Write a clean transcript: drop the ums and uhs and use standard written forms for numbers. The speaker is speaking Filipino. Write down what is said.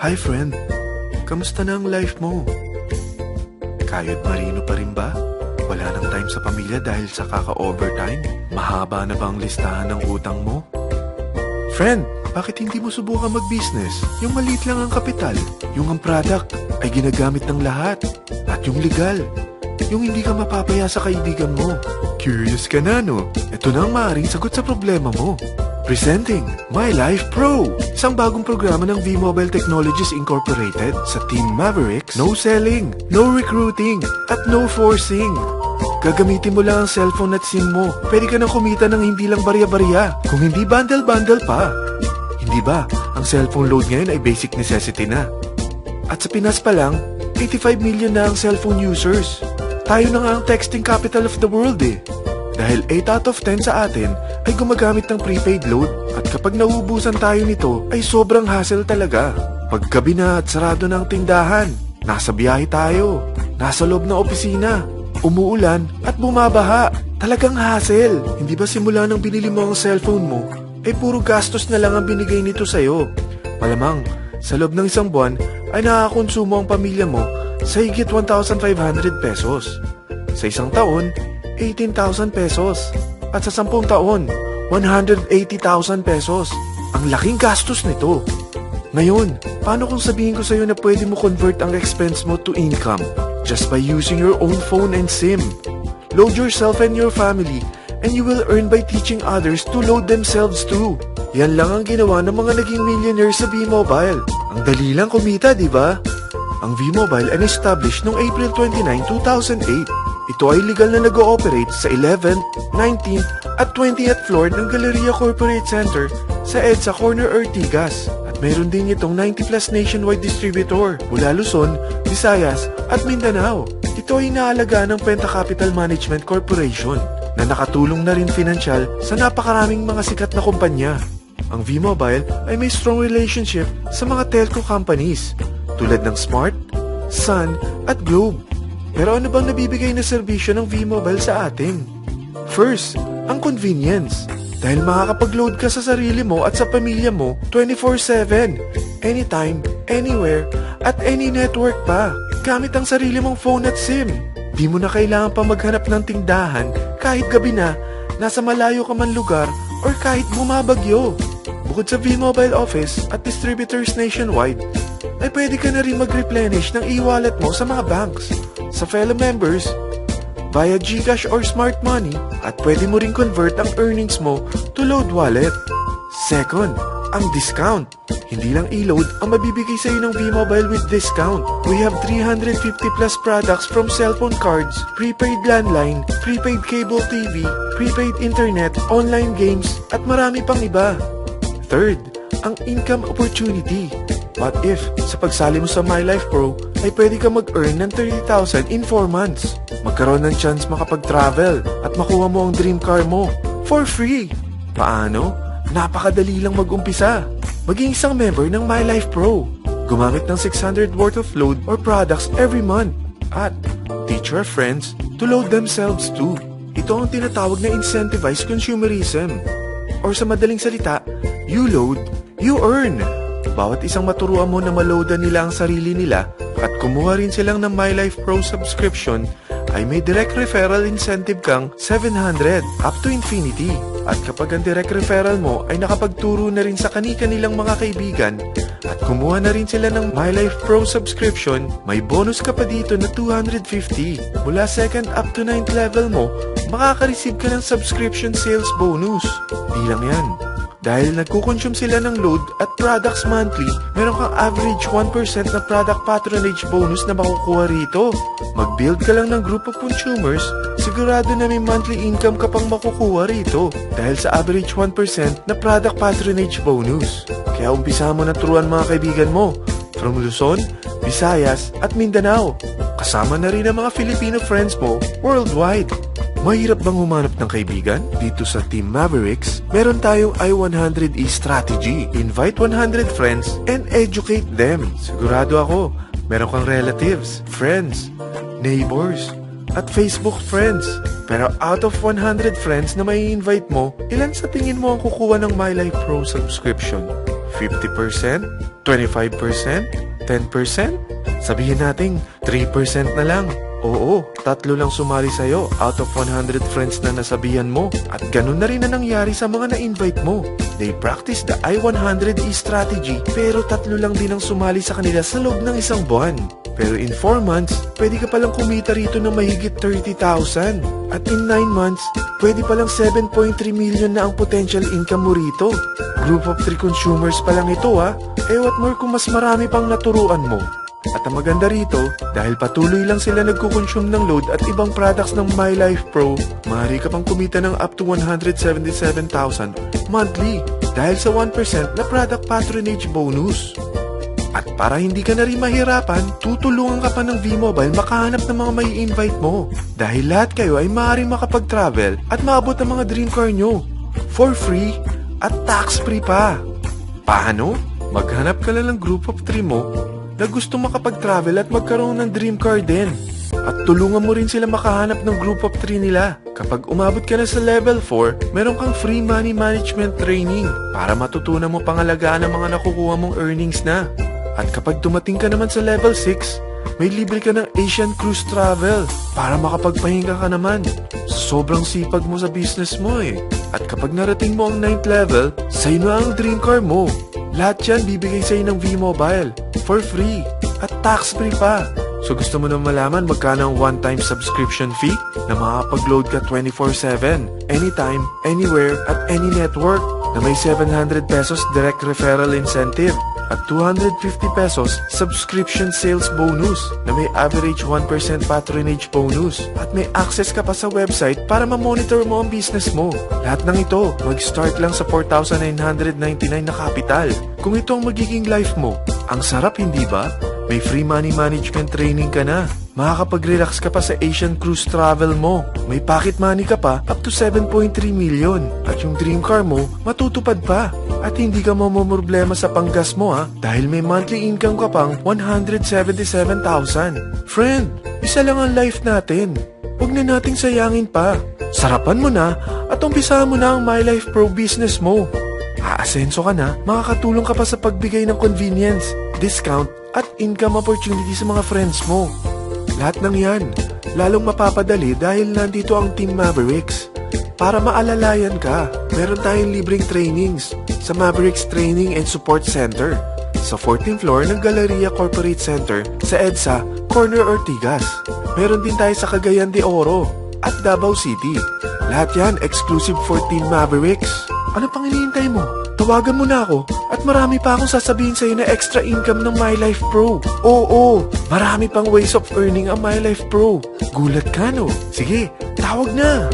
Hi friend, kamusta na ang life mo? Kayod marino pa rin ba? Wala nang time sa pamilya dahil sa kaka-overtime? Mahaba na ba ang listahan ng utang mo? Friend, bakit hindi mo subukan mag-business? Yung maliit lang ang kapital, yung ang product ay ginagamit ng lahat, at yung legal, yung hindi ka mapapaya sa kaibigan mo. Curious ka na, no? Ito na ang maaaring sagot sa problema mo. Presenting My Life Pro, isang bagong programa ng V-Mobile Technologies Incorporated sa Team Mavericks. No selling, no recruiting, at no forcing. Gagamitin mo lang ang cellphone at SIM mo. Pwede ka nang kumita ng hindi lang barya-barya, kung hindi bundle-bundle pa. Hindi ba, ang cellphone load ngayon ay basic necessity na. At sa Pinas pa lang, 85 million na ang cellphone users. Tayo na nga ang texting capital of the world eh. Dahil 8 out of 10 sa atin ay gumagamit ng prepaid load at kapag nauubusan tayo nito ay sobrang hassle talaga. Paggabi na at sarado ng tindahan, nasa biyahe tayo, nasa loob ng opisina, umuulan at bumabaha. Talagang hassle. Hindi ba simula nang binili mo ang cellphone mo, ay puro gastos na lang ang binigay nito sa'yo. Malamang, sa loob ng isang buwan ay nakakakonsumo ang pamilya mo sa higit 1,500 pesos. Sa isang taon, 18,000 pesos. At sa 10 taon, 180,000 pesos. Ang laking gastos nito. Ngayon, paano kung sabihin ko sa'yo na pwede mo convert ang expense mo to income just by using your own phone and SIM? Load yourself and your family and you will earn by teaching others to load themselves too. Yan lang ang ginawa ng mga naging millionaires sa V-Mobile. Ang dali lang kumita, di ba? Ang V-Mobile ay established noong April 29, 2008. Ito ay legal na nag-ooperate sa 11th, 19th at 20th floor ng Galleria Corporate Center sa EDSA Corner Ortigas. At mayroon din itong 90 plus nationwide distributor mula Luzon, Visayas at Mindanao. Ito ay inaalaga ng Penta Capital Management Corporation na nakatulong na rin pinansyal sa napakaraming mga sikat na kumpanya. Ang V-Mobile ay may strong relationship sa mga telco companies tulad ng Smart, Sun at Globe. Pero ano bang nabibigay na serbisyo ng V-Mobile sa atin? First, ang convenience. Dahil makakapag-load ka sa sarili mo at sa pamilya mo 24/7, anytime, anywhere, at any network pa. Gamit ang sarili mong phone at SIM. Di mo na kailangan pa maghanap ng tindahan kahit gabi na, nasa malayo ka man lugar, or kahit bumabagyo. Bukod sa V-Mobile office at distributors nationwide, ay pwede ka na rin mag-replenish ng e-wallet mo sa mga banks, sa fellow members, via GCash or Smart Money, at pwede mo rin convert ang earnings mo to load wallet. Second, ang discount. Hindi lang e-load ang mabibigay sa iyo ng V-Mobile with discount. We have 350 plus products from cellphone cards, prepaid landline, prepaid cable TV, prepaid internet, online games, at marami pang iba. Third, ang income opportunity. What if, sa pagsali mo sa My Life Pro, ay pwede ka mag-earn ng 30,000 in 4 months. Magkaroon ng chance makapag-travel at makuha mo ang dream car mo for free. Paano? Napakadali lang mag-umpisa. Maging isang member ng My Life Pro. Gumamit ng 600 worth of load or products every month. At teach your friends to load themselves too. Ito ang tinatawag na incentivized consumerism. Or sa madaling salita, you load, you earn. Bawat isang maturuan mo na maloadan nila ang sarili nila at kumuha rin silang ng My Life Pro subscription, ay may direct referral incentive kang 700 up to infinity. At kapag ang direct referral mo ay nakapagturo na rin sa kani-kanilang mga kaibigan at kumuha na rin sila ng My Life Pro subscription, may bonus ka pa dito na 250. Mula 2nd up to 9th level mo, makaka-receive ka ng subscription sales bonus. Di lang yan. Dahil nagkukonsume sila ng load at products monthly, meron kang average 1% na product patronage bonus na makukuha rito. Mag-build ka lang ng group of consumers, sigurado na may monthly income ka pang makukuha rito dahil sa average 1% na product patronage bonus. Kaya umpisa mo na turuan mga kaibigan mo from Luzon, Visayas at Mindanao. Kasama na rin ang mga Filipino friends mo worldwide. Mahirap bang humanap ng kaibigan? Dito sa Team Mavericks, meron tayong I100E strategy. Invite 100 friends and educate them. Sigurado ako, meron kang relatives, friends, neighbors, at Facebook friends. Pero out of 100 friends na may invite mo, ilan sa tingin mo ang kukuha ng My Life Pro subscription? 50%? 25%? 10%? Sabihin nating 3% na lang. Oo, 3 lang sumali sa'yo out of 100 friends na nasabihan mo. At ganun na rin na nangyari sa mga na-invite mo. They practice the I-100E strategy pero 3 lang din ang sumali sa kanila sa loob ng isang buwan. Pero in 4 months, pwede ka palang kumita rito ng mahigit 30,000. At in 9 months, pwede palang 7.3 million na ang potential income mo rito. Group of 3 consumers pa lang ito ha. What more kung mas marami pang naturuan mo. At ang maganda rito, dahil patuloy lang sila nagkukonsume ng load at ibang products ng My Life Pro, maaari ka pang kumita ng up to 177,000 monthly dahil sa 1% na product patronage bonus. At para hindi ka na rin mahirapan, tutulungan ka pa ng V-Mobile makahanap ng mga may invite mo. Dahil lahat kayo ay maaaring makapag-travel at maabot ang mga dream car nyo for free at tax-free pa. Paano? Maghanap ka lang ng group of 3 mo na gusto makapag-travel at magkaroon ng dream car din. At tulungan mo rin sila makahanap ng group of 3 nila. Kapag umabot ka na sa level 4, meron kang free money management training para matutunan mo pangalagaan ang mga nakukuha mong earnings na. At kapag dumating ka naman sa level 6, may libre ka ng Asian Cruise Travel para makapagpahinga ka naman. Sobrang sipag mo sa business mo eh. At kapag narating mo ang 9th level, sa'yo na ang dream car mo. Lahat yan bibigay sa'yo ng V-Mobile for free at tax-free pa. So gusto mo na malaman magkano ang one-time subscription fee na makakapag-load ka 24/7, anytime, anywhere, at any network na may 700 pesos direct referral incentive at 250 pesos subscription sales bonus na may average 1% patronage bonus at may access ka pa sa website para ma-monitor mo ang business mo. Lahat ng ito, mag-start lang sa 4,999 na capital. Kung ito ang magiging life mo, ang sarap hindi ba? May free money management training ka na. Makakapag-relax ka pa sa Asian Cruise Travel mo. May pocket money ka pa up to 7.3 million. At yung dream car mo, matutupad pa. At hindi ka mamumroblema sa panggas mo ha, dahil may monthly income ka pang 177,000. Friend, isa lang ang life natin. Huwag na nating sayangin pa. Sarapan mo na at umpisahan mo na ang My Life Pro business mo. Aasenso ka na, makakatulong ka pa sa pagbigay ng convenience, discount, at income opportunity sa mga friends mo. Lahat ng yan, lalong mapapadali dahil nandito ang Team Mavericks. Para maalalayan ka, meron tayong libreng trainings sa Mavericks Training and Support Center sa 14th floor ng Galleria Corporate Center sa EDSA, Corner Ortigas. Meron din tayo sa Cagayan de Oro at Davao City. Lahat yan exclusive for Team Mavericks. Ano pang hinihintay mo? Tawagan mo na ako at marami pa akong sasabihin sa'yo na extra income ng My Life Pro. Oo, marami pang ways of earning ang My Life Pro. Gulat ka no? Sige, tawag na!